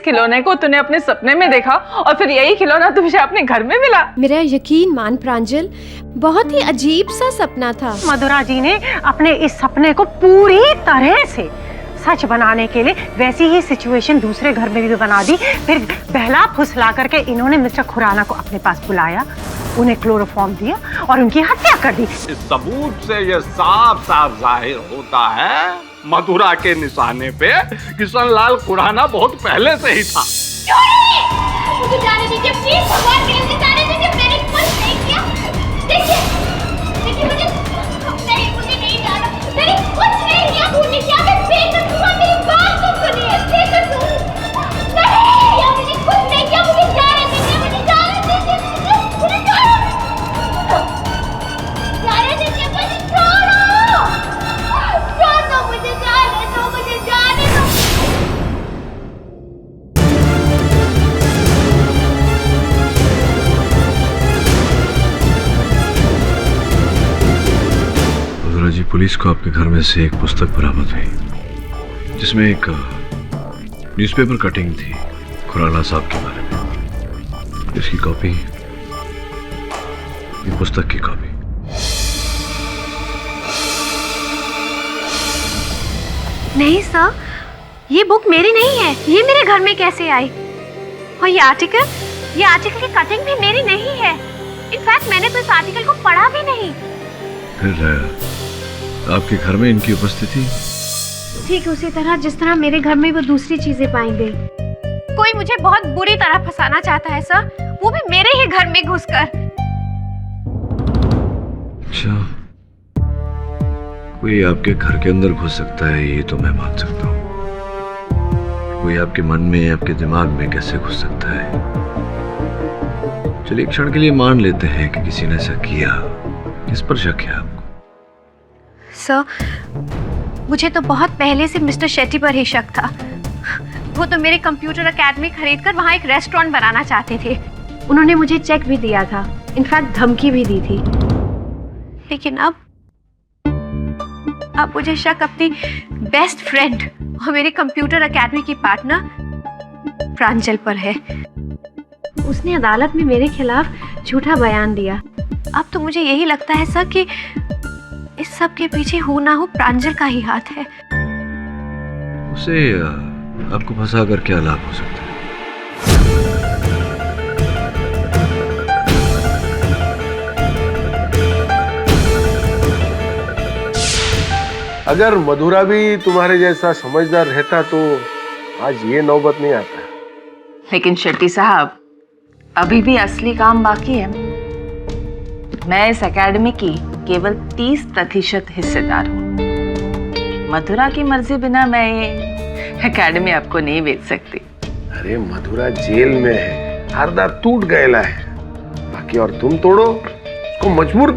खिलौने को तूने अपने सपने में देखा और फिर यही खिलौना तुझे अपने घर में मिला? मेरा यकीन मान प्रांजल, बहुत ही अजीब सा सपना था। मधुरा जी ने अपने इस सपने को पूरी तरह से सच बनाने के लिए वैसी ही सिचुएशन दूसरे घर में भी बना दी। फिर बहला फुसला करके इन्होंने मिस्टर खुराना को अपने पास बुलाया, उन्हें क्लोरोफॉर्म दिया और उनकी हत्या कर दी। इस सबूत से ये साफ साफ जाहिर होता है मधुरा के निशाने पे किशनलाल खुराना बहुत पहले से ही था। मुझे जाने दीजिए प्लीज, भगवान के लिए मुझे जाने दीजिए, मैंने कुछ नहीं किया। देखिए मुझे नहीं जाना, मैंने कुछ नहीं किया, भूलने की मैं बेकसूर हूं, मेरी बात तो सुनिए, बेकसूर नहीं, या मुझे कुछ नहीं किया, मुझे जाने दीजिए, मुझे जाने दीजिए, मुझे जाने दीजिए, मुझे छोड़ो, मुझे जाने दो, मुझे जाने दो। मधुरा जी, पुलिस को आपके घर में से एक पुस्तक बरामद हुई जिसमें एक न्यूज़पेपर कटिंग थी खुराना साहब के बारे में। इसकी कॉपी, ये पुस्तक की कॉपी। नहीं सर, ये बुक मेरी नहीं है, ये मेरे घर में कैसे आई? और ये आर्टिकल की कटिंग भी मेरी नहीं है। इनफैक्ट मैंने तो इस आर्टिकल को पढ़ा भी नहीं। फिर आपके घर में इनकी उपस्थिति ठीक उसी तरह जिस तरह मेरे घर में वो दूसरी चीजें पाई गई। कोई मुझे बहुत बुरी तरह फंसाना चाहता है सर, वो भी मेरे ही घर में घुसकर। अच्छा, कोई आपके घर के अंदर घुस सकता है ये तो मैं मान सकता हूँ। कोई आपके मन में, आपके दिमाग में कैसे घुस सकता है? चलिए एक क्षण के लिए मान लेते हैं कि किसी ने ऐसा किया। किस पर शक है आपको? सर, मुझे तो बहुत पहले से मिस्टर शेट्टी पर ही शक था। वो तो मेरे कंप्यूटर एकेडमी खरीदकर वहाँ एक रेस्टोरेंट बनाना चाहते थे। उन्होंने मुझे चेक भी दिया था, इनफैक्ट धमकी भी दी थी। लेकिन अब मुझे शक अपनी बेस्ट फ्रेंड और मेरे कंप्यूटर एकेडमी की पार्टनर प्रांजल पर है। उसने अदालत में मेरे खिलाफ झूठा बयान दिया। अब तो मुझे यही लगता है सर कि इस सब के पीछे हो ना हो प्रांजल का ही हाथ है। उसे आपको फंसा कर क्या लाभ हो सकता है? अगर मधुरा भी तुम्हारे जैसा समझदार रहता तो आज ये नौबत नहीं आता। लेकिन शेट्टी साहब, अभी भी असली काम बाकी है। मैं इस एकेडमी की केवल 30% हिस्सेदार हूँ। मधुरा की मर्जी बिना मैं ये एकेडमी आपको नहीं बेच सकती। अरे मधुरा जेल में है, हरदा टूट गया है। बाकी और तुम तोड़ो, उसको मजबूर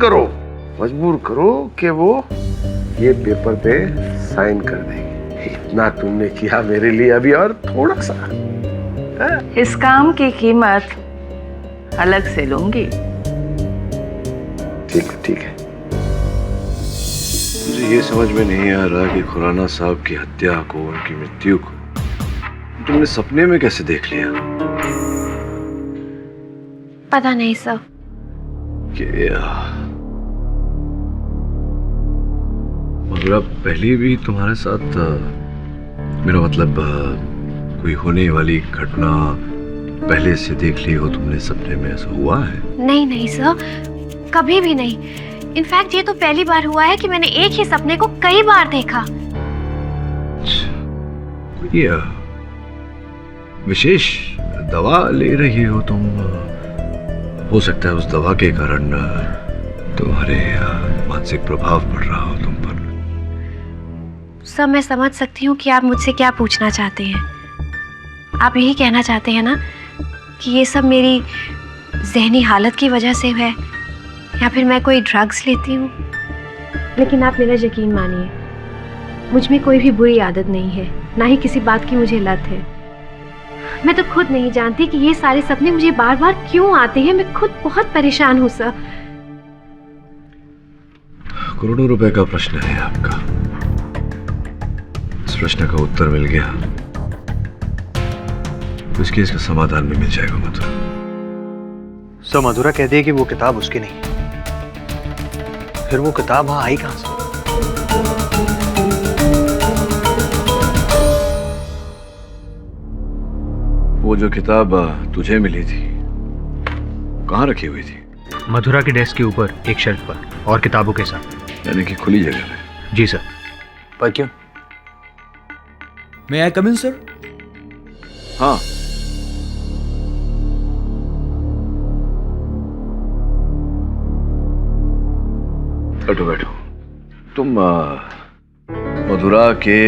करो कि वो ये पेपर पे साइन कर देगी। इतना तुमने किया मेरे लिए, अभी और थोड़ा सा। इस काम की कीमत अलग से लूंगी। ठीक है। मुझे ये समझ में नहीं आ रहा कि खुराना साहब की हत्या को, उनकी मृत्यु को तुमने सपने में कैसे देख लिया? पता नहीं सर। मधुरा पहले भी तुम्हारे साथ, मेरा मतलब कोई होने वाली घटना पहले से देख ली हो तुमने सपने में? ऐसा हुआ है? नहीं सर, कभी भी नहीं। इनफैक्ट ये तो पहली बार हुआ है कि मैंने एक ही सपने को कई बार देखा। कोई विशेष दवा ले रही हो तुम? हो सकता है उस दवा के कारण तुम्हारे मानसिक प्रभाव पड़ रहा हो तुम पर। सर, मैं समझ सकती हूँ कि आप मुझसे क्या पूछना चाहते हैं। आप यही कहना चाहते हैं ना कि ये सब मेरी ज़हनी हालत की वजह से है, या फिर मैं कोई ड्रग्स लेती हूँ। लेकिन आप मेरा यकीन मानिए, मुझ में कोई भी बुरी आदत नहीं है, ना ही किसी बात की मुझे लत है। मैं तो खुद नहीं जानती कि ये सारे सपने मुझे बार बार क्यों आते हैं। मैं खुद बहुत परेशान हूँ सर। करोड़ों रुपए का प्रश्न है आपका। इस प्रश्न का उत्तर मिल गया तो इस केस का समाधान भी मिल जाएगा मधुरा। सर मधुरा कहती है कि वो किताब उसकी नहीं, फिर वो किताब वहां आई कहां से? वो जो किताब तुझे मिली थी कहाँ रखी हुई थी? मधुरा के डेस्क के ऊपर एक शेल्फ पर और किताबों के साथ। यानी कि खुली जगह में? जी सर। पर क्यों? May I come in, sir? हाँ। बैठो बैठो। तुम मधुरा के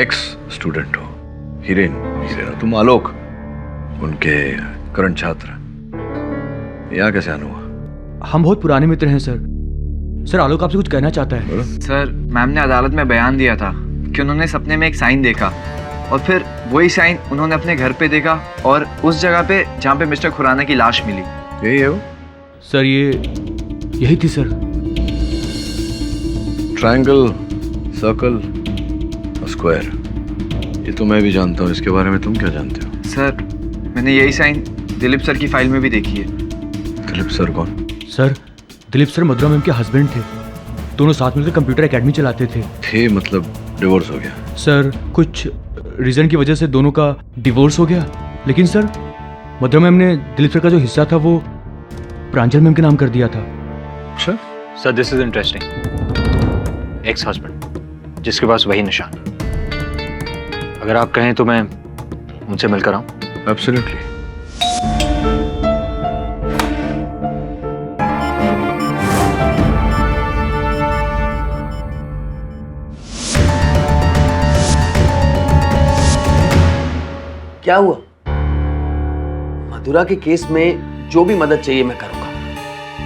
एक्स स्टूडेंट हो, हिरेन हो। तुम आलोक, उनके करंट छात्र। यहाँ कैसे आना हुआ? हम बहुत पुराने मित्र हैं सर। सर आलोक आपसे कुछ कहना चाहता है। सर मैम ने अदालत में बयान दिया था कि उन्होंने सपने में एक साइन देखा और फिर वही साइन उन्होंने अपने घर पे देखा और उस जगह पे जहाँ पे मिस्टर खुराना की लाश मिली। यही है वो? सर यही थी सर। ट्रायंगल, सर्कल, स्क्वायर, ये तो मैं भी जानता हूँ। इसके बारे में तुम क्या जानते हो? सर मैंने यही साइन दिलीप सर की फाइल में भी देखी है। दिलीप सर कौन? सर दिलीप सर मधुरा मैम के हस्बैंड थे। दोनों साथ मिलकर कंप्यूटर एकेडमी चलाते थे। मतलब डिवोर्स हो गया? सर कुछ रीजन की वजह से दोनों का डिवोर्स हो गया, लेकिन सर मधुरा मैम ने दिलीप सर का जो हिस्सा था वो प्रांजल मैम के नाम कर दिया था। अच्छा। Sir this is interesting. Ex husband जिसके पास वही निशान। अगर आप कहें तो मैं उनसे मिलकर आऊं? एब्सोल्युटली। क्या हुआ? मधुरा के केस में जो भी मदद चाहिए मैं करूंगा।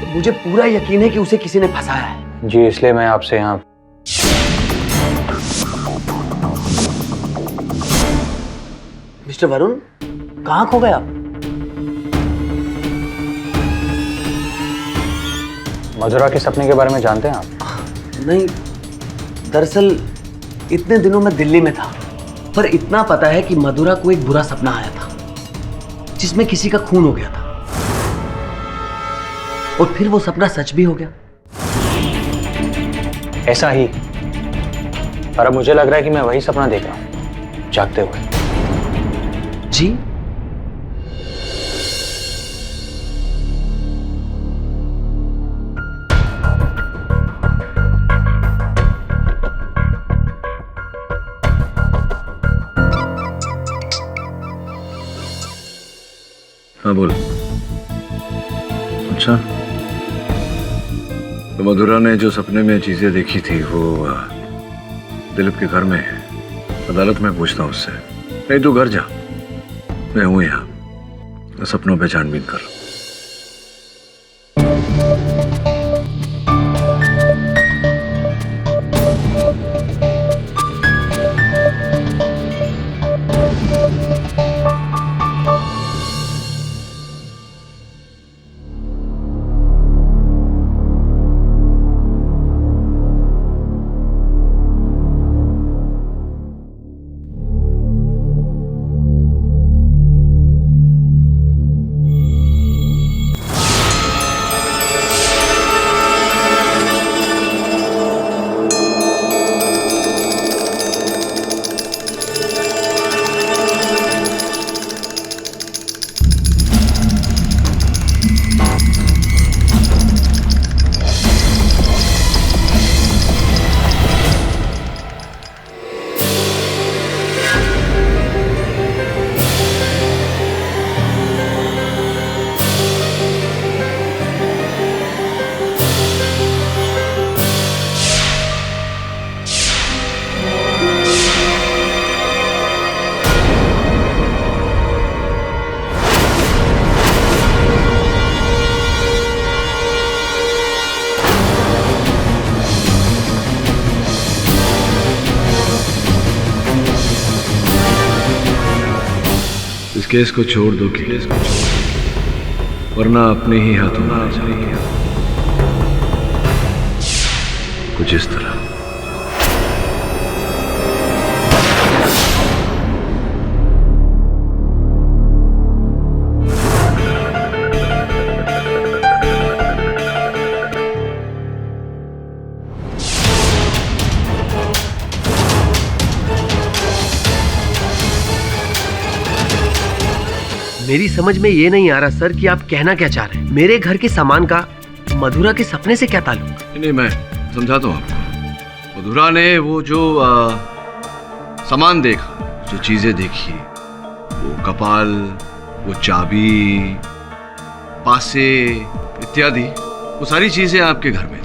तो मुझे पूरा यकीन है कि उसे किसी ने फंसाया है। जी इसलिए मैं आपसे यहाँ। मिस्टर वरुण, कहाँ खो गए आप? मधुरा के सपने के बारे में जानते हैं आप? नहीं, दरअसल इतने दिनों में दिल्ली में था, पर इतना पता है कि मधुरा को एक बुरा सपना आया था जिसमें किसी का खून हो गया था और फिर वो सपना सच भी हो गया। ऐसा ही, पर अब मुझे लग रहा है कि मैं वही सपना देख रहा हूं जागते हुए। जी? हाँ बोल। अच्छा, तो मधुरा ने जो सपने में चीजें देखी थी वो दिलीप के घर में है। अदालत में पूछता हूँ उससे। नहीं तू घर जा, मैं हूं यहाँ, सपनों पे छानबीन कर। इस केस को छोड़ दो, केस को छोड़ दो, वरना अपने ही हाथों में आ जाएगी। कुछ इस तरह। मेरी समझ में ये नहीं आ रहा सर कि आप कहना क्या चाह रहे हैं। मेरे घर के सामान का मधुरा के सपने से क्या ताल्लुक? नहीं, मैं समझाता हूँ आपको। मधुरा ने वो जो सामान देखा, जो चीजें देखी, वो कपाल, वो चाबी, पासे इत्यादि, वो सारी चीजें आपके घर में थी।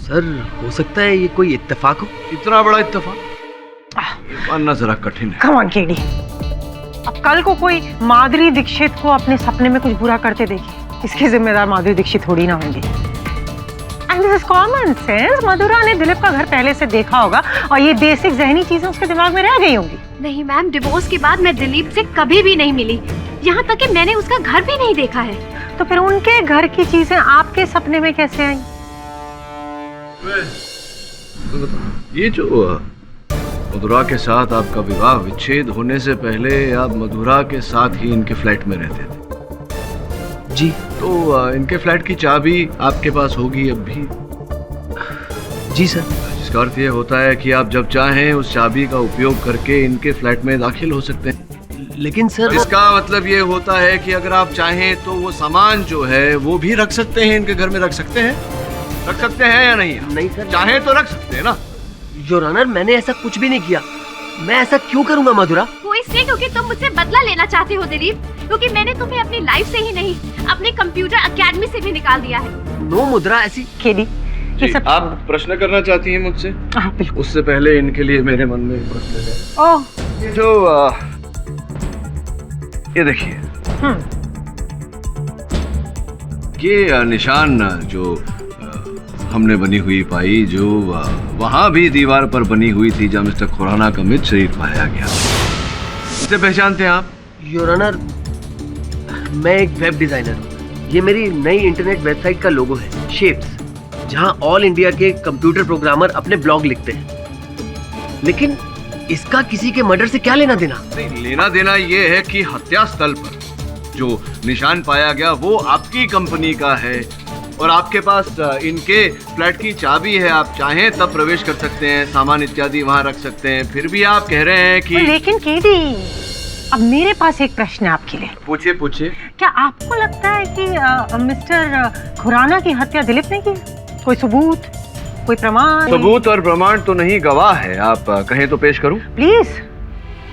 सर हो सकता है ये कोई इत्तेफाक हो। इतना बड़ा इत्तेफाक मानना जरा कठिन है। कम ऑन केडी, अब कल को कोई माधुरी दीक्षित को अपने सपने में कुछ बुरा करते देखे, इसकी जिम्मेदार माधुरी दीक्षित थोड़ी ना होंगी। And this is common sense. Madhura ने दिलीप का घर पहले से देखा होगा और ये बेसिक जहनी चीजें उसके दिमाग में रह गई होंगी। नहीं मैम, डिवोर्स के बाद मैं दिलीप से कभी भी नहीं मिली, यहाँ तक कि मैंने उसका घर भी नहीं देखा है। तो फिर उनके घर की चीजें आपके सपने में कैसे आई? ये जो मधुरा के साथ आपका विवाह विच्छेद होने से पहले आप मधुरा के साथ ही इनके फ्लैट में रहते थे जी। तो इनके फ्लैट की चाबी आपके पास होगी अब भी? जी सर। जिसका अर्थ ये होता है कि आप जब चाहें उस चाबी का उपयोग करके इनके फ्लैट में दाखिल हो सकते हैं। लेकिन सर इसका मतलब ये होता है कि अगर आप चाहें तो वो सामान जो है वो भी रख सकते हैं, इनके घर में रख सकते हैं। रख सकते हैं या नहीं? नहीं सर। चाहे तो रख सकते हैं ना। योर ऑनर, मैंने ऐसा कुछ भी नहीं किया। मैं ऐसा क्यों करूंगा मधुरा? वो इसलिए क्योंकि तुम मुझसे बदला लेना चाहते हो दिलीप, क्योंकि मैंने तुम्हें अपनी लाइफ से ही नहीं, अपने कंप्यूटर एकेडमी से भी निकाल दिया है। नो मुद्रा, ऐसी केडी जी, आप प्रश्न करना चाहती हैं मुझसे? हाँ बिल्कुल। उससे पहले इनके लिए मेरे मन में एक प्रश्न है। ओह, ये जो ये देखिए, ये निशान जो हमने बनी हुई पाई, जो वहां भी दीवार पर बनी हुई थी जहाँ मिस्टर खुराना का मृत शरीर पाया गया, इसे पहचानते हैं आप? योर ऑनर, मैं एक वेब डिजाइनर हूँ। ये मेरी नई इंटरनेट वेबसाइट का लोगो है, शेप्स, जहाँ ऑल इंडिया के कंप्यूटर प्रोग्रामर अपने ब्लॉग लिखते हैं। लेकिन इसका किसी के मर्डर से क्या लेना देना? नहीं, लेना देना ये है कि हत्या स्थल पर जो निशान पाया गया वो आपकी कंपनी का है और आपके पास इनके फ्लैट की चाबी है। आप चाहें तब प्रवेश कर सकते हैं, सामान इत्यादि वहां रख सकते हैं। फिर भी आप कह रहे हैं कि लेकिन केडी, अब मेरे पास एक प्रश्न है आपके लिए। पूछिए पूछिए। क्या आपको लगता है कि मिस्टर खुराना की हत्या दिलीप ने की? कोई सबूत, कोई प्रमाण? सबूत और प्रमाण तो नहीं, गवाह है। आप कहें तो पेश करूं? प्लीज।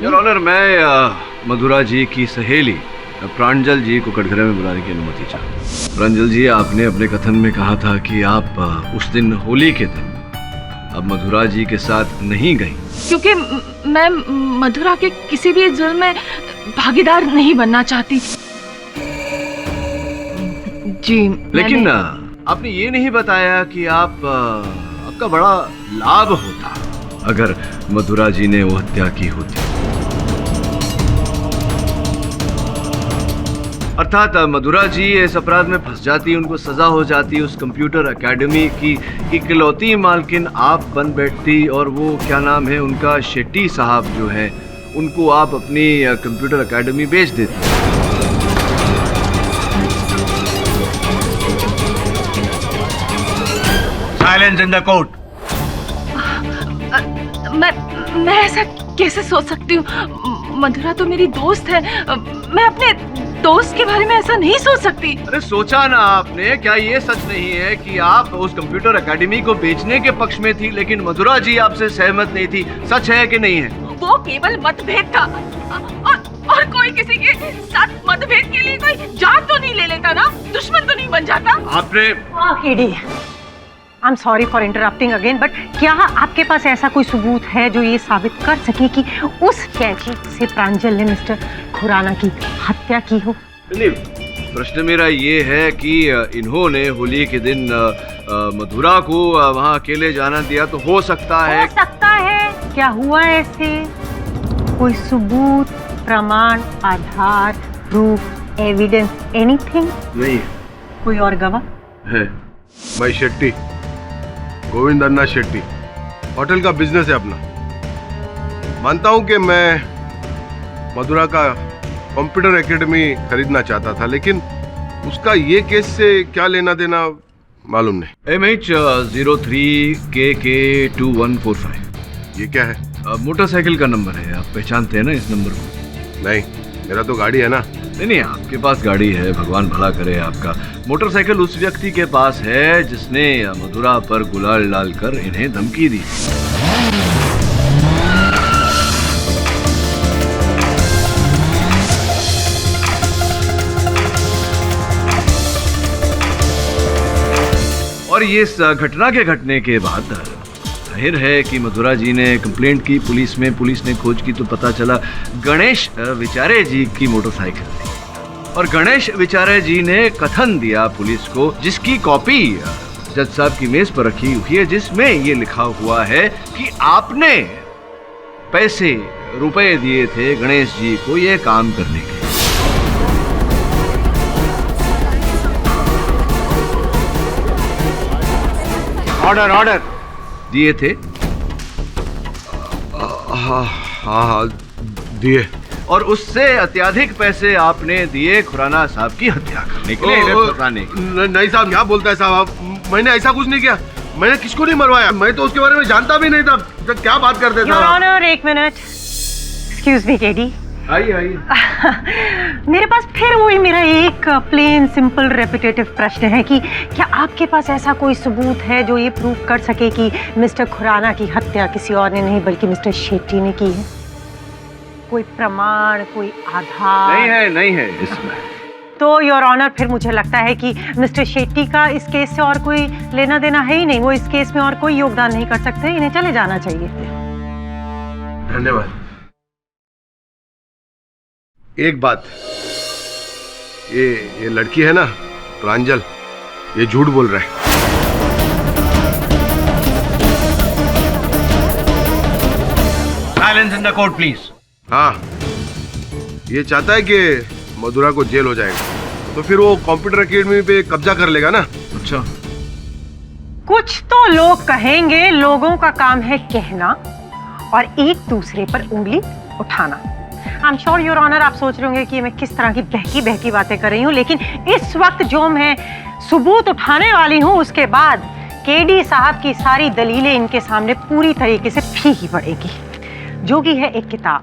योर ऑनर, मैं मधुरा जी की सहेली प्रांजल जी को कटघरे में बुलाने की अनुमति चाहता हूं। प्रांजल जी, आपने अपने कथन में कहा था कि आप उस दिन होली के दिन अब मधुरा जी के साथ नहीं गई क्योंकि मैं मधुरा के किसी भी जुल्म में भागीदार नहीं बनना चाहती। जी। लेकिन आपने ये नहीं बताया कि आपका बड़ा लाभ होता अगर मधुरा जी ने वो हत्या की होती। अर्थात मधुरा जी इस अपराध में फंस जाती, उनको सजा हो जाती, उस कंप्यूटर एकेडमी की इकलौती मालकिन आप बन बैठती और वो क्या नाम है उनका, शेट्टी साहब जो है, उनको आप अपनी कंप्यूटर एकेडमी बेच देती। Silence in the court. मैं ऐसा कैसे सोच सकती हूँ? मधुरा तो मेरी दोस्त है, मैं अपने दोस्त के बारे में ऐसा नहीं सोच सकती। अरे सोचा ना आपने? क्या ये सच नहीं है कि आप उस कंप्यूटर एकेडमी को बेचने के पक्ष में थी लेकिन मधुरा जी आपसे सहमत नहीं थी? सच है कि नहीं है? वो केवल मतभेद था और कोई किसी के साथ मतभेद के लिए कोई जान तो नहीं ले लेता ना, दुश्मन तो नहीं बन जाता। आपने KD, I am sorry for interrupting again, but क्या आपके पास ऐसा कोई सबूत है जो ये साबित कर सके कि उस कैची से प्रांजल ने मिस्टर खुराना की हत्या की हो? नहीं, प्रश्न मेरा ये है कि इन्होंने होली के दिन मधुरा को वहाँ अकेले जाना दिया, तो हो सकता है क्या हुआ ऐसे? कोई सबूत, प्रमाण, आधार, प्रूफ, एविडेंस, एनीथिंग? नहीं कोई और गवाह है? भाई शेट्टी, गोविंद अन्ना शेट्टी, होटल का बिजनेस है अपना। मानता हूं कि मैं मधुरा का कंप्यूटर एकेडमी खरीदना चाहता था, लेकिन उसका ये केस से क्या लेना देना मालूम नहीं। MH03KK2145। ये क्या है? मोटरसाइकिल का नंबर है, आप पहचानते हैं ना इस नंबर को? नहीं, मेरा तो गाड़ी है ना। नहीं, आपके पास गाड़ी है, भगवान भला करे आपका। मोटरसाइकिल उस व्यक्ति के पास है जिसने मधुरा पर गुलाल डालकर इन्हें धमकी दी। और ये इस घटना के घटने के बाद जाहिर है कि मधुरा जी ने कंप्लेंट की पुलिस में, पुलिस ने खोज की तो पता चला गणेश विचारे जी की मोटरसाइकिल थी। और गणेश विचारे जी ने कथन दिया पुलिस को, जिसकी कॉपी जज साहब की मेज पर रखी हुई है, जिसमें ये लिखा हुआ है कि आपने रुपए दिए थे गणेश जी को ये काम करने के। ऑर्डर दिए थे? हाँ दिए। और उससे अत्यधिक पैसे आपने दिए खुराना साहब की हत्या करने के लिए, फंसाने के लिए। नहीं साहब, क्या बोलता है साहब? मैंने ऐसा कुछ नहीं किया, मैंने किसको नहीं मरवाया, मैं तो उसके बारे में जानता भी नहीं था। तो क्या बात करते थे? योर ऑनर, एक मिनट, एक्सक्यूज मी केडी। आइए। मेरे पास फिर वही मेरा एक प्लेन सिंपल रेपिटेटिव प्रश्न है कि क्या आपके पास ऐसा कोई सबूत है जो ये प्रूव कर सके कि मिस्टर खुराना की हत्या किसी और ने नहीं बल्कि मिस्टर शेट्टी ने की है? कोई प्रमाण, कोई आधार? नहीं है इसमें। तो योर ऑनर, फिर मुझे लगता है कि मिस्टर शेट्टी का इस केस से और कोई लेना देना है ही नहीं। वो इस केस में और कोई योगदान नहीं कर सकते, इन्हें चले जाना चाहिए। धन्यवाद। एक बात, ये लड़की है ना प्रांजल, ये झूठ बोल रहा है। Silence in the court please. हाँ, ये चाहता है कि मधुरा को जेल हो जाएगा, तो फिर वो कंप्यूटर एकेडमी पे कब्जा कर लेगा ना। अच्छा, कुछ तो लोग कहेंगे, लोगों का काम है कहना और एक दूसरे पर उंगली उठाना। I am sure your honour, आप सोच रहे होंगे कि मैं किस तरह की बहकी बातें कर रही हूँ, लेकिन इस वक्त जो मैं सबूत उठाने वाली हूँ उसके बाद केडी साहब की सारी दलीलें इनके सामने पूरी तरीके से फीकी पड़ेगी, जो कि है एक किताब,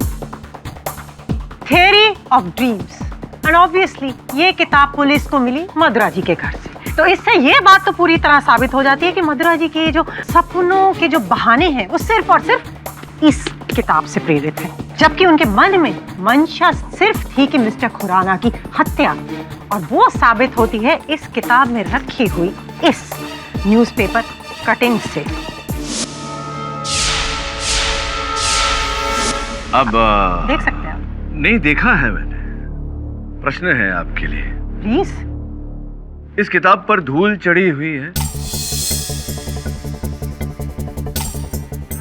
theory of dreams. And obviously ये किताब पुलिस को मिली मधुरा जी के घर से। तो इससे ये बात तो पूरी तरह साबित हो जाती है कि मधुरा जी के जो सपनों के जो बहाने हैं वो सिर्फ और सिर्फ इस किताब से प्रेरित है, जबकि उनके मन में मंशा सिर्फ थी कि मिस्टर खुराना की हत्या, और वो साबित होती है इस किताब में रखी हुई इस न्यूज़पेपर कटिंग से। अब देख सकते हैं आप? नहीं देखा है मैंने। प्रश्न है आपके लिए। प्लीज। इस किताब पर धूल चढ़ी हुई है?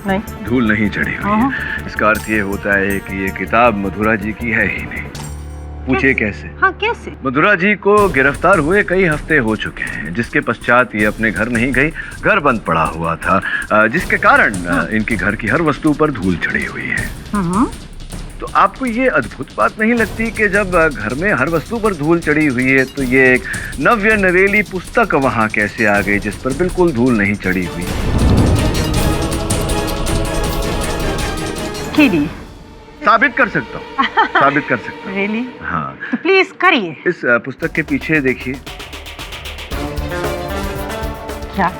नहीं, धूल नहीं चढ़ी हुई है। इसका अर्थ ये होता है कि ये किताब मधुरा जी की है ही नहीं। पूछे कैसे? हाँ, कैसे? मधुरा जी को गिरफ्तार हुए कई हफ्ते हो चुके हैं, जिसके पश्चात ये अपने घर नहीं गई, घर बंद पड़ा हुआ था, जिसके कारण इनकी घर की हर वस्तु पर धूल चढ़ी हुई है। तो आपको ये अद्भुत बात नहीं लगती कि जब घर में हर वस्तु पर धूल चढ़ी हुई है तो ये एक नव्य नवेली पुस्तक वहां कैसे आ गई जिस पर बिल्कुल धूल नहीं चढ़ी हुई? साबित कर सकता हूँ, साबित कर सकता हूँ। Really? हाँ, तो प्लीज करिए। इस पुस्तक के पीछे देखिए। क्या?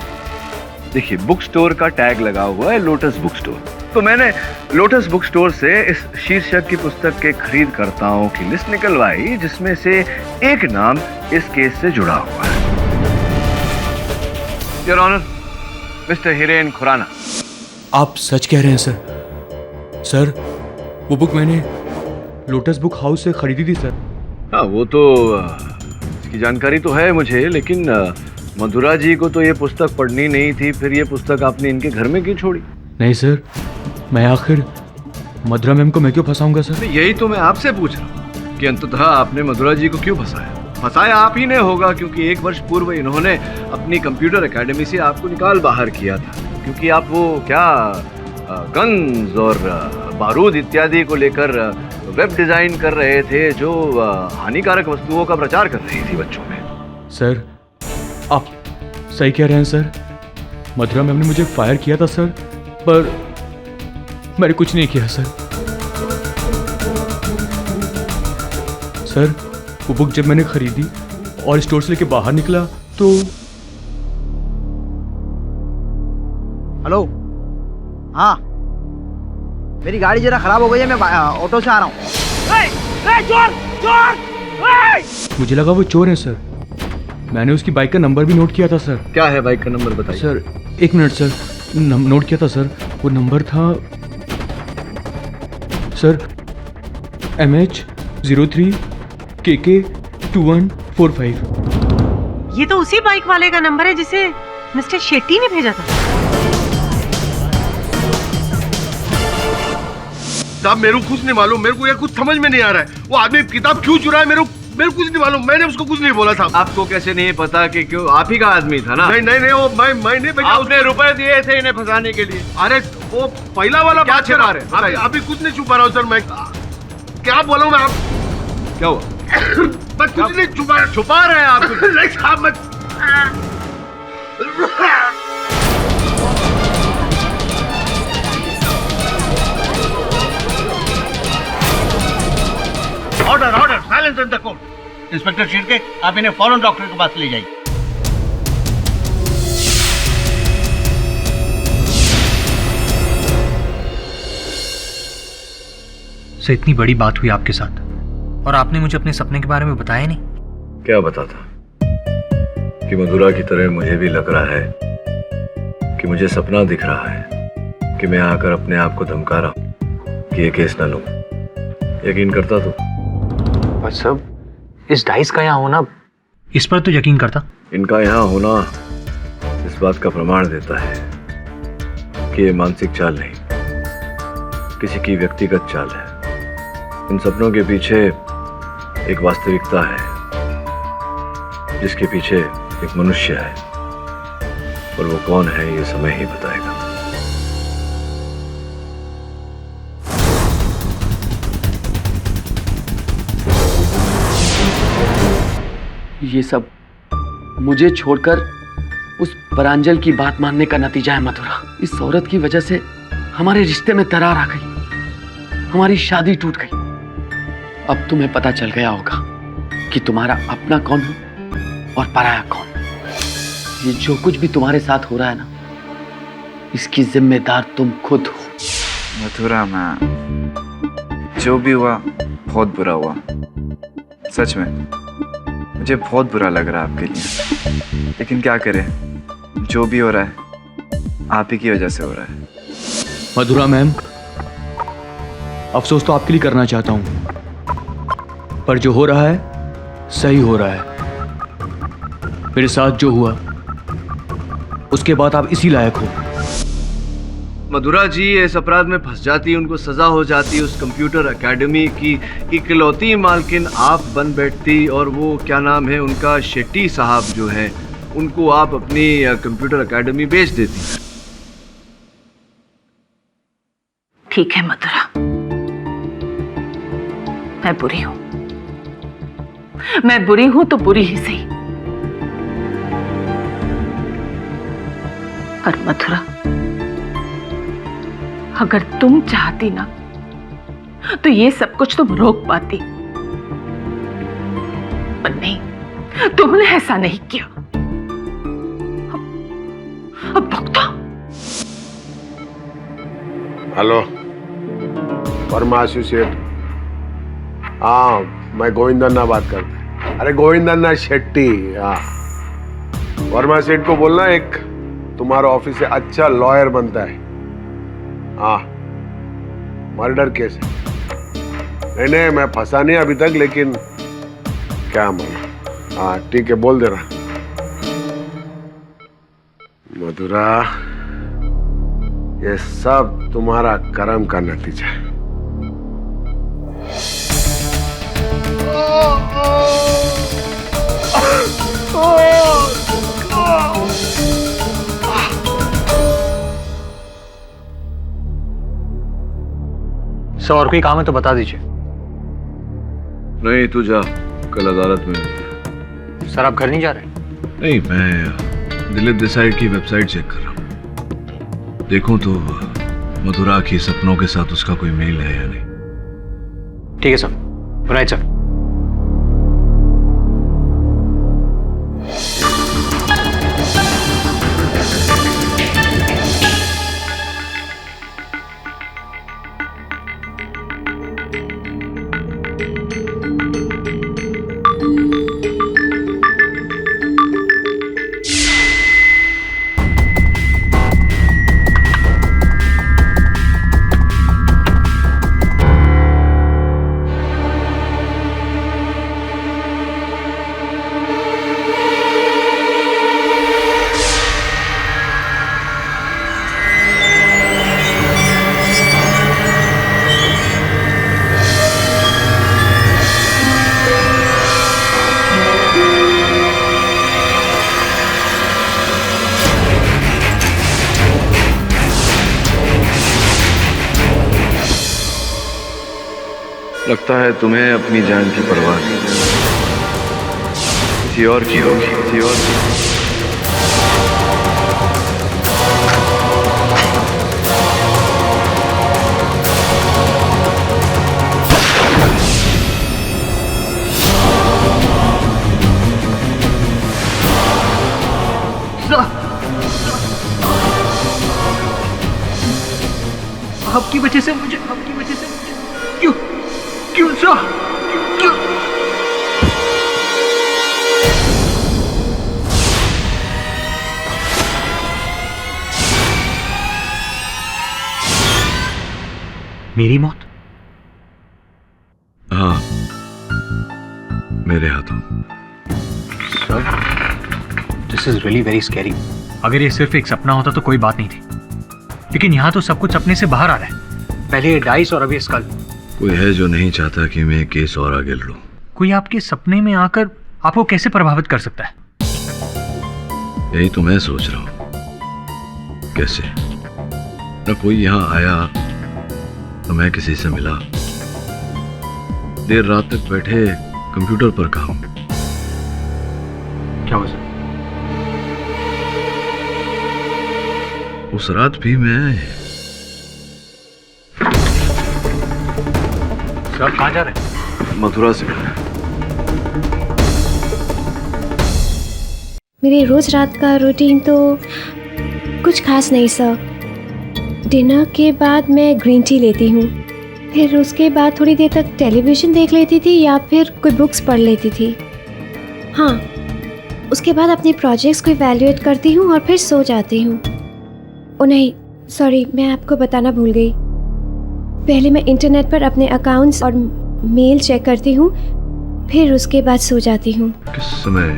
देखिए, बुक स्टोर का टैग लगा हुआ है, लोटस बुक स्टोर। तो मैंने लोटस बुक स्टोर से इस शीर्षक की पुस्तक के खरीदकर्ताओं की लिस्ट निकलवाई, जिसमें से एक नाम इस केस से जुड़ा हुआ है। Your honour, mister Hiren Khurana. आप सच कह रहे हैं सर? सर, वो बुक मैंने लोटस बुक हाउस से खरीदी थी सर। हाँ, वो तो इसकी जानकारी तो है मुझे, लेकिन मधुरा जी को तो ये पुस्तक पढ़नी नहीं थी, फिर ये पुस्तक आपने इनके घर में क्यों छोड़ी? नहीं सर, मैं आखिर मधुरा मैम को मैं क्यों फंसाऊंगा सर? यही तो मैं आपसे पूछ रहा हूँ कि अंततः आपने मधुरा जी को क्यों फंसाया? फंसाया आप ही ने होगा, क्योंकि 1 वर्ष पूर्व इन्होंने अपनी कंप्यूटर एकेडमी से आपको निकाल बाहर किया था, क्योंकि आप वो क्या गन्स और बारूद इत्यादि को लेकर वेब डिजाइन कर रहे थे, जो हानिकारक वस्तुओं का प्रचार कर रही थी बच्चों में। सर, आप सही कह रहे हैं सर। मधुरा मैम ने मुझे फायर किया था सर, पर मैंने कुछ नहीं किया सर। सर वो बुक जब मैंने खरीदी और स्टोर से लेके बाहर निकला तो हेलो, हाँ मेरी गाड़ी जरा खराब हो गई है, मैं ऑटो से आ रहा हूँ। मुझे लगा वो चोर है सर। मैंने उसकी बाइक का नंबर भी नोट किया था सर। क्या है बाइक का नंबर बताइए। सर 1 मिनट सर, नोट किया था सर। वो नंबर था सर MH03 KK 2145। ये तो उसी बाइक वाले का नंबर है जिसे मिस्टर शेट्टी ने भेजा था। साहब मेरे को कुछ नहीं मालूम, मेरे को ये कुछ समझ में नहीं आ रहा है। वो आदमी किताब क्यों चुराया मेरे को कुछ नहीं मालूम। मैंने उसको कुछ नहीं बोला था। आपको कैसे नहीं पता कि क्यों आप ही का आदमी था ना? नहीं नहीं नहीं, वो मैं नहीं भेजा। आपने रुपए दिए थे इन्हें फंसाने के लिए। अरे वो पहला वाला क्या बात छुपा रहे? बताइए। अभी कुछ नहीं छुपा रहा हूँ सर। मैं क्या बोलूँ मैं? आप क्या हुआ? मैं कुछ नहीं छुपा रहे हैं आप? नहीं साहब मैं order order, silence in the court. Inspector Shirke, आप इन्हें फौरन डॉक्टर के पास ले जाइए। सर इतनी बड़ी बात हुई आपके साथ और आपने मुझे अपने सपने के बारे में बताया नहीं। क्या बताता कि मधुरा की तरह मुझे भी लग रहा है कि मुझे सपना दिख रहा है कि मैं आकर अपने आप को धमका रहा हूं कि ये केस ना लूं। यकीन करता तो। पर सब इस डाइस का यहाँ होना, इस पर तो यकीन करता। इनका यहाँ होना इस बात का प्रमाण देता है कि ये मानसिक चाल नहीं, किसी की व्यक्तिगत चाल है। इन सपनों के पीछे एक वास्तविकता है, जिसके पीछे एक मनुष्य है, और वो कौन है ये समय ही बताएगा। ये सब मुझे छोड़कर उस परांजल की बात मानने का नतीजा है मधुरा। इस औरत की वजह से हमारे रिश्ते में दरार आ गई, हमारी शादी टूट गई। अब तुम्हें पता चल गया होगा कि तुम्हारा अपना कौन हो और पराया कौन। ये जो कुछ भी तुम्हारे साथ हो रहा है ना, इसकी जिम्मेदार तुम खुद हो। मथुरा मैम, जो भी हुआ बहुत बुरा हुआ। सच में मुझे बहुत बुरा लग रहा है आपके लिए, लेकिन क्या करें, जो भी हो रहा है आप ही की वजह से हो रहा है। मधुरा मैम, अफसोस तो आपके लिए करना चाहता हूं, पर जो हो रहा है सही हो रहा है। मेरे साथ जो हुआ उसके बाद आप इसी लायक हो। मधुरा जी इस अपराध में फंस जाती, उनको सजा हो जाती, उस कंप्यूटर एकेडमी की इकलौती मालकिन आप बन बैठती, और वो क्या नाम है उनका, शेट्टी साहब जो है, उनको आप अपनी कंप्यूटर एकेडमी बेच देती। ठीक है मधुरा, मैं बुरी हूं। मैं बुरी हूं तो बुरी ही सही। और मथुरा, अगर तुम चाहती ना तो ये सब कुछ तुम रोक पाती, पर नहीं, तुमने ऐसा नहीं किया। अब भुगतो। Hello, Verma associate. हाँ, मैं गोविंदन्ना बात करता हूँ। अरे गोविंदन्ना शेट्टी। हाँ, वर्मा सेठ को बोलना एक तुम्हारा ऑफिस से अच्छा लॉयर बनता है। हाँ, मर्डर केस है। नहीं मैं फंसा नहीं अभी तक, लेकिन क्या मालूम। हाँ ठीक है, बोल दे रहा। मधुरा, ये सब तुम्हारा कर्म का नतीजा है। सर और कोई काम है तो बता दीजिए। नहीं, तू जा, कल अदालत में मिलते हैं। सर आप घर नहीं जा रहे? नहीं, मैं दिलीप देसाई की वेबसाइट चेक कर रहा हूँ, देखूं तो मधुरा की सपनों के साथ उसका कोई मेल है या नहीं। ठीक है सर, राइट सर। लगता है तुम्हें अपनी जान की परवाह नहीं, किसी और की होगी, किसी और की। आपकी वजह से मुझे क्यों क्यों सर क्यों? मेरी मौत? हाँ, मेरे हाथों। Sir, this is really very scary. अगर ये सिर्फ एक सपना होता तो कोई बात नहीं थी, लेकिन यहाँ तो सब कुछ सपने से बाहर आ रहा है। पहले ये डाइस और अभी स्कल। कोई है जो नहीं चाहता कि मैं केस और आगे लड़ूं। कोई आपके सपने में आकर आपको कैसे प्रभावित कर सकता है? यही तो मैं सोच रहा हूं, कैसे? न कोई यहाँ आया, न मैं किसी से मिला। देर रात तक बैठे कंप्यूटर पर काम। क्या हुआ सर? उस रात भी मैं। सर कहाँ जा रहे हैं? मथुरा से मिला। मेरी रोज रात का रूटीन तो कुछ खास नहीं सर। डिनर के बाद मैं ग्रीन टी लेती हूँ, फिर उसके बाद थोड़ी देर तक टेलीविज़न देख लेती थी या फिर कोई बुक्स पढ़ लेती थी। हाँ, उसके बाद अपने प्रोजेक्ट्स को इवैल्यूएट करती हूँ और फिर सो जाती हूँ। ओ नहीं, सॉरी, मैं आपको बताना भूल गई। पहले मैं इंटरनेट पर अपने अकाउंट्स और मेल चेक करती हूँ, फिर उसके बाद सो जाती हूँ। किस समय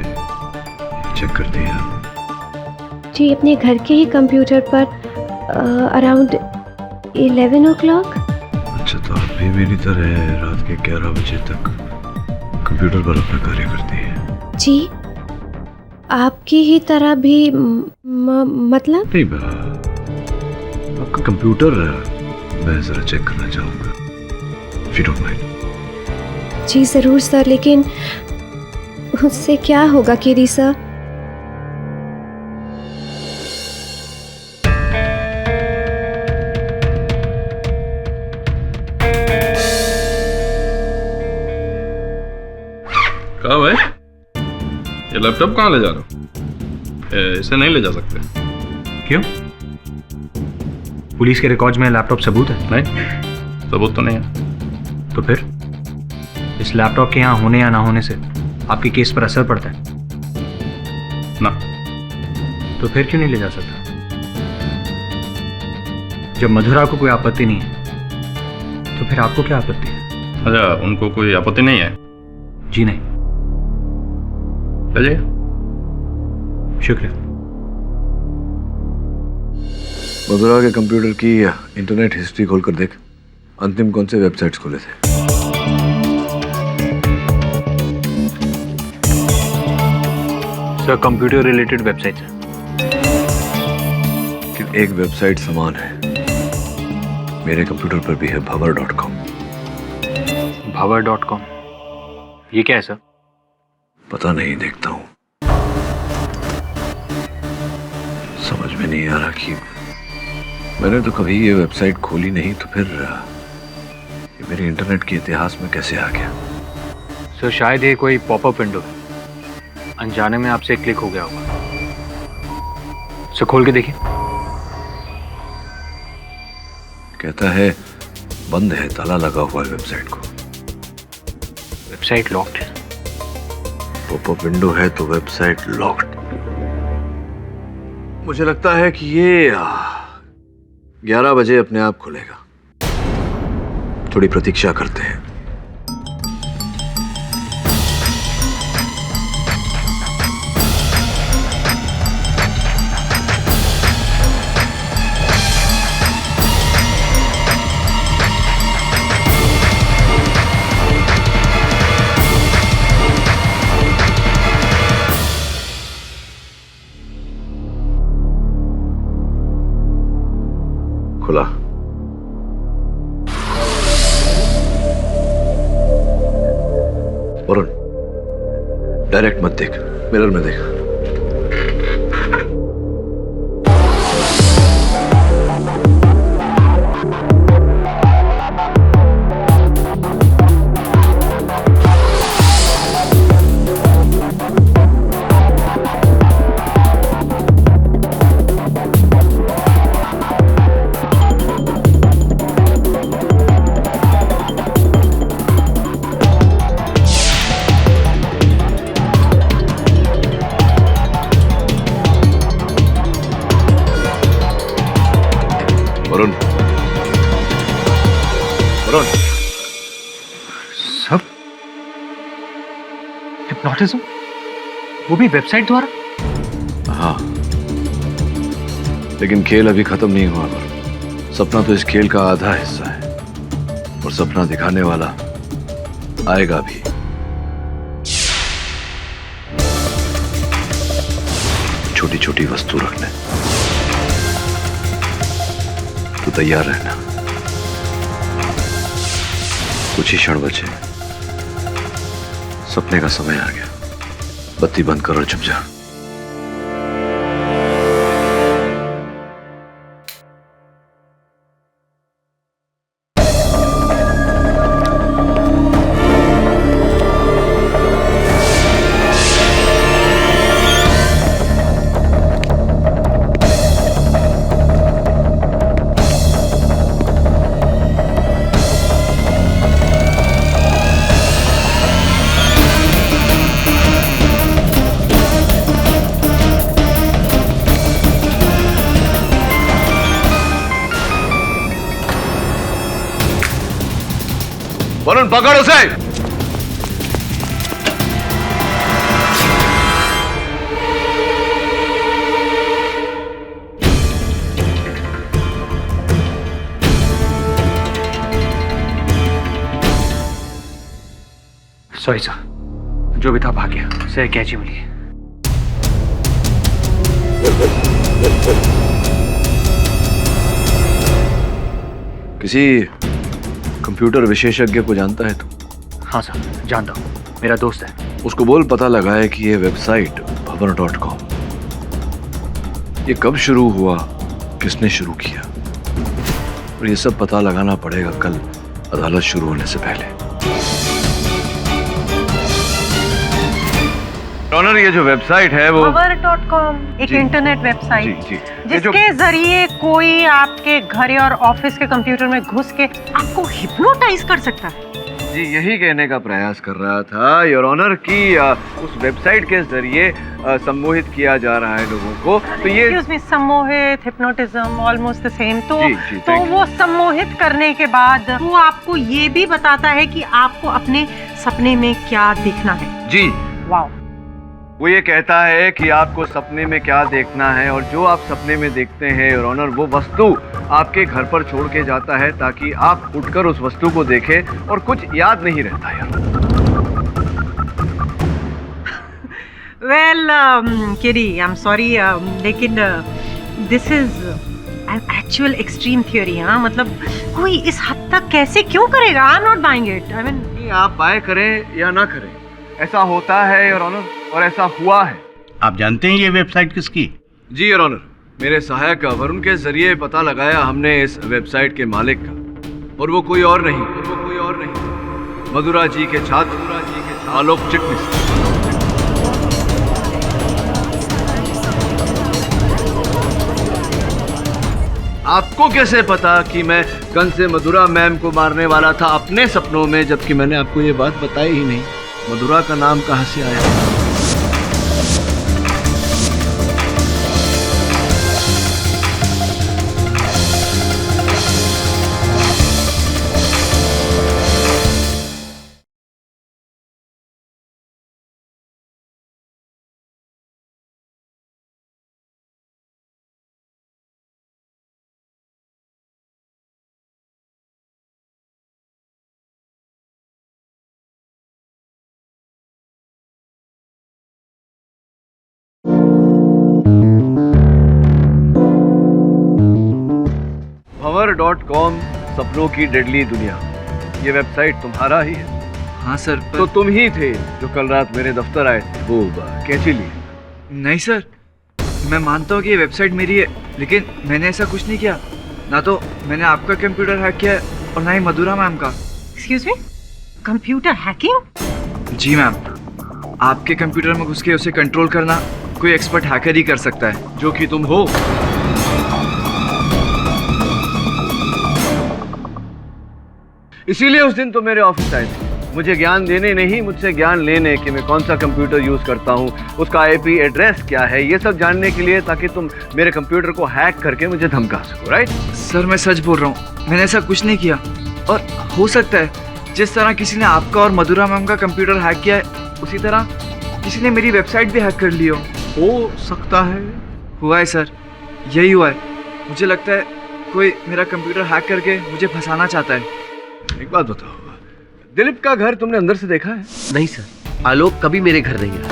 चेक करती हैं? जी, अपने घर के ही कंप्यूटर पर अराउंड 11 o'clock। अच्छा, तो आप भी मेरी तरह रात के 11 बजे तक कंप्यूटर पर अपना कार्य करती हैं? जी, आपकी ही तरह भी मतलब? नहीं, आपका कंप्यूटर मैं जरा चेक करना चाहूँगा, if you don't mind। जी ज़रूर सर, लेकिन उससे क्या होगा केरी सर? कहाँ भाई? ये लैपटॉप कहाँ ले जा रहे हो? इसे नहीं ले जा सकते। क्यों? पुलिस के रिकॉर्ड्स में लैपटॉप सबूत है? नहीं, सबूत तो नहीं है। तो फिर इस लैपटॉप के यहाँ होने या ना होने से आपके केस पर असर पड़ता है ना? तो फिर क्यों नहीं ले जा सकता? जब मधुरा को कोई आपत्ति नहीं है तो फिर आपको क्या आपत्ति है? अच्छा, उनको कोई आपत्ति नहीं है? जी नहीं। ले जाइए। शुक्रिया। मधुरा के कंप्यूटर की इंटरनेट हिस्ट्री खोलकर देख, अंतिम कौन से वेबसाइट्स खोले थे? सर, कंप्यूटर रिलेटेड वेबसाइट है। एक वेबसाइट समान है, मेरे कंप्यूटर पर भी है, भंवर.com। भंवर.com? ये क्या है सर? पता नहीं, देखता हूँ। में नहीं आ रहा कि मैंने तो कभी ये वेबसाइट खोली नहीं, तो फिर ये मेरे इंटरनेट के इतिहास में कैसे आ गया? सर शायद ये कोई पॉपअप विंडो है, अनजाने में आपसे क्लिक हो गया होगा। सो खोल के देखिए। कहता है बंद है, ताला लगा हुआ है वेबसाइट को। वेबसाइट लॉक्ड है। पॉपअप विंडो है तो वेबसाइट लॉक्ड। मुझे लगता है कि ये 11 बजे अपने आप खुलेगा। थोड़ी प्रतीक्षा करते हैं। खुला। वरुण, डायरेक्ट मत देख, मिरर में देख। वरुण, वरुण, सब हिप्नोटिज्म, वो भी वेबसाइट द्वारा? हाँ, लेकिन खेल अभी खत्म नहीं हुआ वरुण। सपना तो इस खेल का आधा हिस्सा है, और सपना दिखाने वाला आएगा भी। छोटी छोटी वस्तु रखने, तो तैयार रहना। कुछ ही क्षण बचे, सपने का समय आ गया। बत्ती बंद कर और चुप जा। वरुण, पकड़ उसे। सॉरी सर, जो भी था भाग गया। सर कैची मिली है। किसी कंप्यूटर विशेषज्ञ को जानता है तू? हाँ सर, जानता हूँ, मेरा दोस्त है। उसको बोल पता लगाए कि ये वेबसाइट भंवर.com ये कब शुरू हुआ, किसने शुरू किया, और ये सब पता लगाना पड़ेगा कल अदालत शुरू होने से पहले। ऑनर, ये जो वेबसाइट है वो भंवर.com एक इंटरनेट वेबसाइट जिसके जरिए कोई आपके घर और ऑफिस के कंप्यूटर में घुस के आपको हिप्नोटाइज कर सकता है। जी, यही कहने का प्रयास कर रहा था योर ऑनर कि उस वेबसाइट के जरिए सम्मोहित किया जा रहा है लोगों को। तो ये सम्मोहित, हिप्नोटिज्म ऑलमोस्ट द सेम। तो वो सम्मोहित करने के बाद वो आपको ये भी बताता है कि आपको अपने सपने में क्या देखना है। जी, वाओ। वो ये कहता है कि आपको सपने में क्या देखना है, और जो आप सपने में देखते हैं योर ऑनर, वो वस्तु आपके घर पर छोड़ के जाता है ताकि आप उठकर उस वस्तु को देखें, और कुछ याद नहीं रहता यार। वेल किरी, आई एम सॉरी, लेकिन this is an actual extreme theory. हाँ, मतलब कोई इस हद तक कैसे क्यों करेगा? I am not buying it. I mean, आप बाय करें या ना करें, ऐसा होता है योर ऑनर, और ऐसा हुआ है। आप जानते हैं ये वेबसाइट किसकी? जी योर ऑनर, मेरे सहायक वरुण के जरिए पता लगाया हमने इस वेबसाइट के मालिक का, और वो कोई और नहीं मधुरा जी के छात्र आलोक चिटनिस। आपको कैसे पता कि मैं गन से मधुरा मैम को मारने वाला था अपने सपनों में, जबकि मैंने आपको ये बात बताई ही नहीं? मधुरा का नाम कहां से आया? भंवर.com सपनों की डेडली दुनिया, ये वेबसाइट तुम्हारा ही है? हाँ सर। तो तुम ही थे जो कल रात मेरे दफ्तर आए थे वो कैंची लिए? नहीं सर, मैं मानता हूँ कि ये वेबसाइट मेरी है, लेकिन मैंने ऐसा कुछ नहीं किया। ना तो मैंने आपका कंप्यूटर हैक किया है और ना ही मधुरा मैम का। Excuse me, computer hacking? जी मैम, आपके कंप्यूटर में घुस के उसे कंट्रोल करना कोई एक्सपर्ट हैकर ही कर सकता है, जो कि तुम हो। इसीलिए उस दिन तो मेरे ऑफिस आए थे, मुझे ज्ञान देने नहीं, मुझसे ज्ञान लेने कि मैं कौन सा कंप्यूटर यूज करता हूँ, उसका आईपी एड्रेस क्या है, ये सब जानने के लिए, ताकि तुम मेरे कंप्यूटर को हैक करके मुझे धमका सको। राइट सर, मैं सच बोल रहा हूँ, मैंने ऐसा कुछ नहीं किया। और हो सकता है जिस तरह किसी ने आपका और मधुरा मैम का कंप्यूटर हैक किया है, उसी तरह किसी ने मेरी वेबसाइट भी हैक कर ली हो सकता है। हुआ है सर, यही हुआ है। मुझे लगता है कोई मेरा कंप्यूटर हैक करके मुझे फंसाना चाहता है। एक बात बताओ, दिलीप का घर तुमने अंदर से देखा है? नहीं सर, आलोक कभी मेरे घर नहीं आया,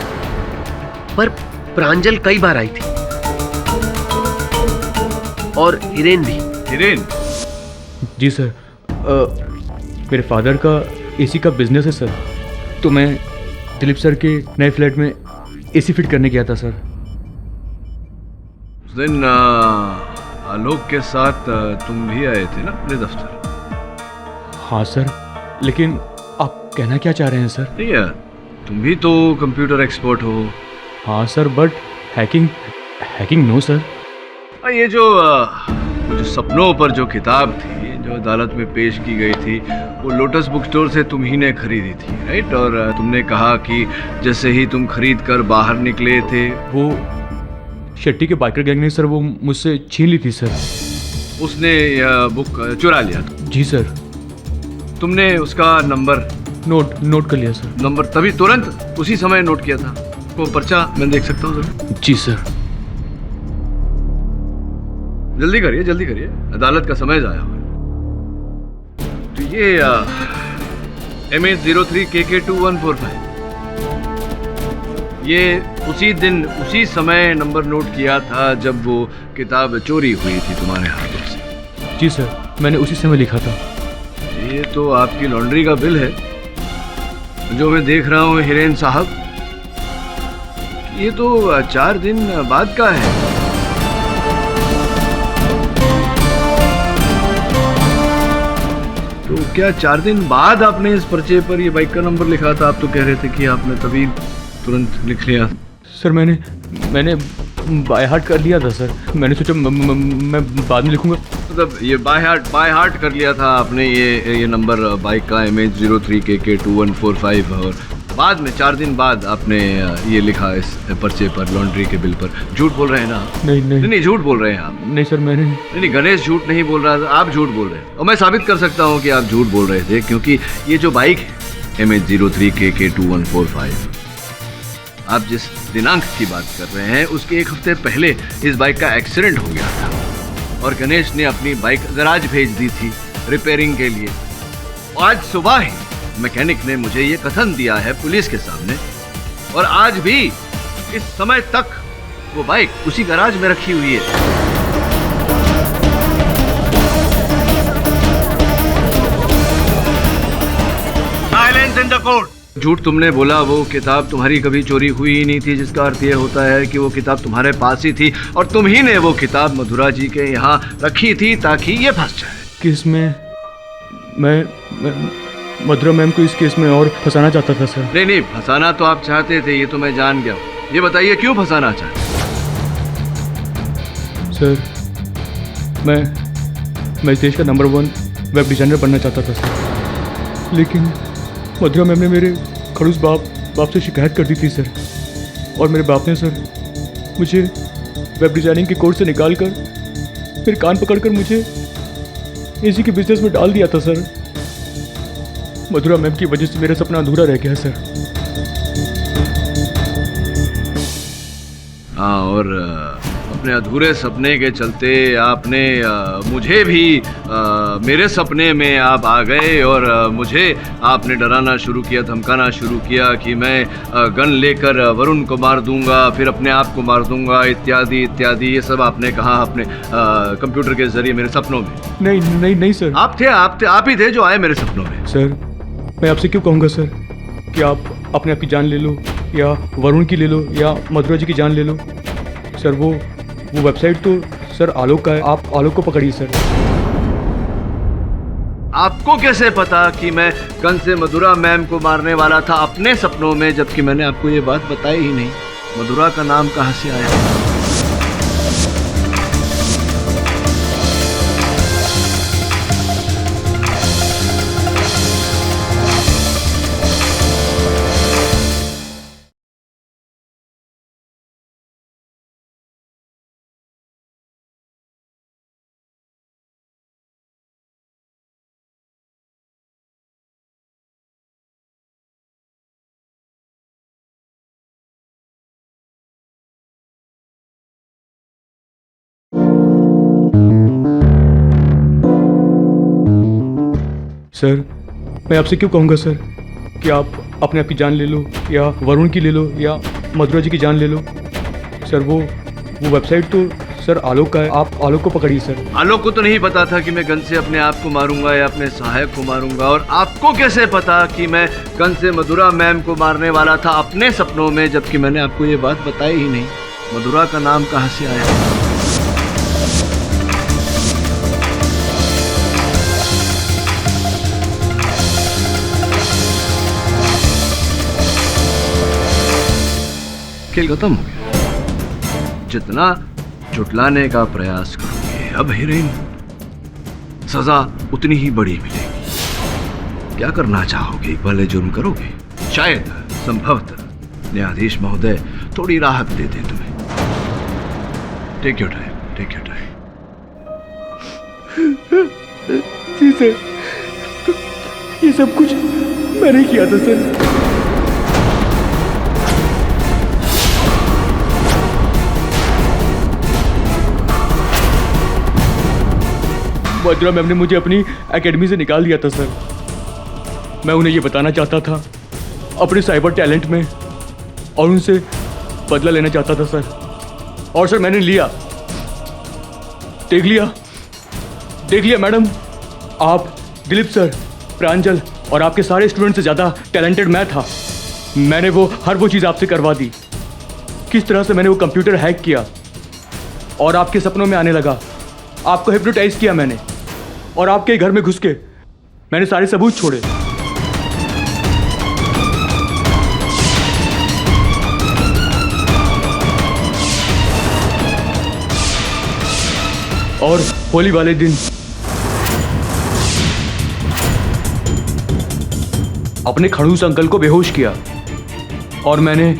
पर प्रांजल कई बार आई थी, और हिरेन भी। हिरेन? जी सर, मेरे फादर का एसी का बिजनेस है सर, तो मैं दिलीप सर के नए फ्लैट में एसी फिट करने गया था सर। उस दिन आलोक के साथ तुम भी आए थे ना अपने दफ्तर? हाँ सर, लेकिन आप कहना क्या चाह रहे हैं सर? नहीं यार, तुम भी तो कंप्यूटर एक्सपर्ट हो। हाँ sir, but hacking no sir. ये जो सपनों पर जो किताब थी जो अदालत में पेश की गई थी, वो लोटस बुक स्टोर से तुम ही ने खरीदी थी, राइट? और तुमने कहा कि जैसे ही तुम खरीद कर बाहर निकले थे, वो शेट्टी के बाइकर गैंग ने सर वो मुझसे छीन ली थी सर। उसने यह बुक चुरा लिया था? जी सर। तुमने उसका नंबर नोट कर लिया सर। नंबर तभी तुरंत उसी समय नोट किया था? वो पर्चा मैं देख सकता हूँ सर? जी सर। जल्दी करिए, अदालत का समय जाया हुआ। तो ये MH03KK2145, ये उसी दिन उसी समय नंबर नोट किया था जब वो किताब चोरी हुई थी तुम्हारे हाथों से? जी सर, मैंने उसी समय लिखा था। ये तो आपकी लॉन्ड्री का बिल है जो मैं देख रहा हूँ हिरेन साहब। ये तो 4 दिन बाद का है। तो क्या 4 दिन बाद आपने इस पर्चे पर ये बाइक का नंबर लिखा था? आप तो कह रहे थे कि आपने तभी तुरंत लिख लिया। सर मैंने बाय हार्ट कर लिया था सर। मैंने सोचा मैं बाद में लिखूंगा। मतलब ये बाय हार्ट कर लिया था आपने ये नंबर बाइक का MH03KK2145, और बाद में 4 दिन बाद आपने ये लिखा इस पर्चे पर, लॉन्ड्री के बिल पर। झूठ बोल रहे हैं ना? नहीं, झूठ बोल रहे हैं आप। नहीं सर, मैंने नहीं, गणेश झूठ नहीं बोल रहा था, आप झूठ बोल रहे हैं। और मैं साबित कर सकता हूँ कि आप झूठ बोल रहे थे, क्योंकि ये जो बाइक है MH03KK2145, आप जिस दिनांक की बात कर रहे हैं उसके 1 हफ्ते पहले इस बाइक का एक्सीडेंट हो गया था, और गणेश ने अपनी बाइक गैराज भेज दी थी रिपेयरिंग के लिए। आज सुबह ही मैकेनिक ने मुझे ये कथन दिया है पुलिस के सामने, और आज भी इस समय तक वो बाइक उसी गैराज में रखी हुई है। Silence in the court. झूठ तुमने बोला, वो किताब तुम्हारी कभी चोरी हुई ही नहीं थी, जिसका अर्थ ये होता है कि वो किताब तुम्हारे पास ही थी और तुम ही ने वो किताब मधुरा जी के यहाँ रखी थी ताकि ये फंस जाए। किस में मैं मधुरा मैम को इस केस में और फंसाना चाहता था सर। नहीं, फंसाना तो आप चाहते थे, ये तो मैं जान गया हूँ। ये बताइए क्यों फंसाना चाहते सर? मैं इस देश का नंबर 1 वेब डिजाइनर बनना चाहता था सर, लेकिन मधुरा मैम ने मेरे खड़ूस बाप से शिकायत कर दी थी सर, और मेरे बाप ने सर मुझे वेब डिजाइनिंग के कोर्स से निकाल कर फिर कान पकड़कर मुझे एसी के बिजनेस में डाल दिया था सर। मधुरा मैम की वजह से मेरा सपना अधूरा रह गया सर। हाँ, और अपने अधूरे सपने के चलते आपने मुझे भी मेरे सपने में आप आ गए और मुझे आपने डराना शुरू किया, धमकाना शुरू किया कि मैं गन लेकर वरुण को मार दूंगा, फिर अपने आप को मार दूंगा, इत्यादि इत्यादि। ये सब आपने कहा अपने कंप्यूटर के जरिए मेरे सपनों में। नहीं सर। आप ही थे जो आए मेरे सपनों में। सर, मैं आपसे क्यों कहूँगा सर कि आप अपने आप की जान ले लो, या वरुण की ले लो, या मधुरा जी की जान ले लो। सर वो वेबसाइट तो सर आलोक का है, आप आलोक को पकड़िए सर। आपको कैसे पता कि मैं गन से मधुरा मैम को मारने वाला था अपने सपनों में, जबकि मैंने आपको ये बात बताई ही नहीं? मधुरा का नाम कहाँ से आया? सर, मैं आपसे क्यों कहूँगा सर कि आप अपने आप की जान ले लो, या वरुण की ले लो, या मधुरा जी की जान ले लो। सर वो वेबसाइट तो सर आलोक का है, आप आलोक को पकड़िए सर। आलोक को तो नहीं पता था कि मैं गन से अपने आप को मारूंगा या अपने सहायक को मारूंगा, और आपको कैसे पता कि मैं गन से मधुरा मैम को मारने वाला था अपने सपनों में, जबकि मैंने आपको ये बात बताई ही नहीं? मधुरा का नाम कहाँ से आया? खेल खत्म हो गया। जितना झुटलाने का प्रयास करोगे अब हीरोइन, सजा उतनी ही बड़ी मिलेगी। क्या करना चाहोगे? एक वाले जुर्म करोगे? शायद, संभवतः न्यायाधीश महोदय थोड़ी राहत दे दे तुम्हें। Take your time, take your time. जी सर, ये सब कुछ मैंने किया था सर। मधुरा मैम ने मुझे अपनी एकेडमी से निकाल दिया था सर। मैं उन्हें ये बताना चाहता था अपने साइबर टैलेंट में, और उनसे बदला लेना चाहता था सर। और सर मैंने लिया, देख लिया मैडम। आप, दिलीप सर, प्रांजल और आपके सारे स्टूडेंट से ज़्यादा टैलेंटेड मैं था। मैंने हर वो चीज़ आपसे करवा दी। किस तरह से मैंने वो कंप्यूटर हैक किया और आपके सपनों में आने लगा, आपको हिप्नोटाइज किया मैंने, और आपके घर में घुस के मैंने सारे सबूत छोड़े। और होली वाले दिन अपने खड़ूस अंकल को बेहोश किया, और मैंने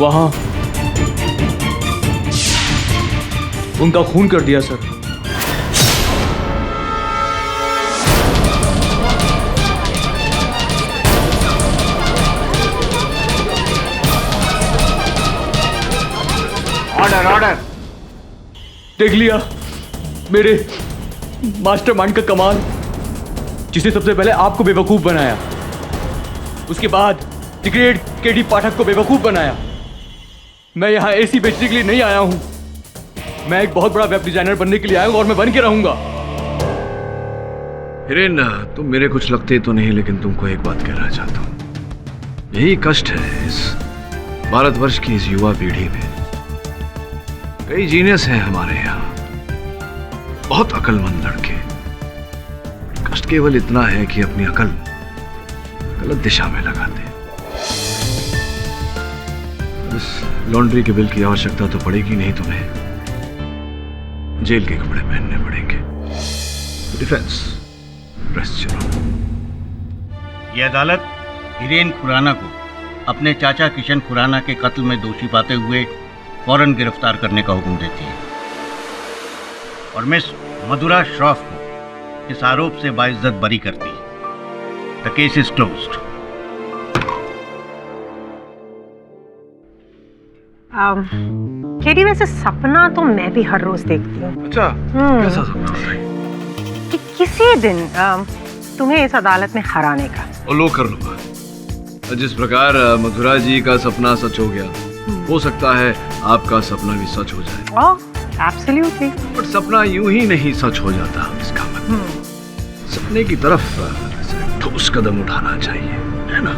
वहां उनका खून कर दिया सर। Order order. देख लिया मेरे मास्टरमाइंड का कमाल, जिसे सबसे पहले आपको बेवकूफ बनाया, उसके बाद द ग्रेट केडी पाठक को बेवकूफ बनाया। मैं यहाँ एसी बेचने के लिए नहीं आया हूँ, मैं एक बहुत बड़ा वेब डिजाइनर बनने के लिए आया हूँ, और मैं बन के रहूंगा। हिरेन, तुम मेरे कुछ लगते तो नहीं, लेकिन तुमको एक बात कहना चाहता हूँ। यही कष्ट है इस भारतवर्ष की इस युवा पीढ़ी में। कई जीनियस हैं हमारे यहाँ, बहुत अक्लमंद लड़के। कष्ट केवल इतना है कि अपनी अकल गलत दिशा में लगाते। इस लॉन्ड्री के बिल की आवश्यकता तो पड़ेगी नहीं तुम्हें, जेल के कपड़े पहनने पड़ेंगे। डिफेंस प्रेस चलो। ये अदालत हिरेन खुराना को अपने चाचा किशन खुराना के कत्ल में दोषी पाते हुए फौरन गिरफ्तार करने का हुक्म देती है और मिस मधुरा श्रॉफ को इस आरोप से बाइज्जत बरी करती है। The case is closed. KD, वैसे सपना तो मैं भी हर रोज देखती हूँ। अच्छा, कैसा सपना? कि किसी दिन तुम्हें इस अदालत में हराने का। और लो कर लूंगा। जिस प्रकार मधुरा जी का सपना सच हो गया, हो सकता है आपका सपना भी सच हो जाए। एब्सोल्युटली। बट सपना यूं ही नहीं सच हो जाता, इसका मतलब सपने की तरफ ठोस कदम उठाना चाहिए, है ना?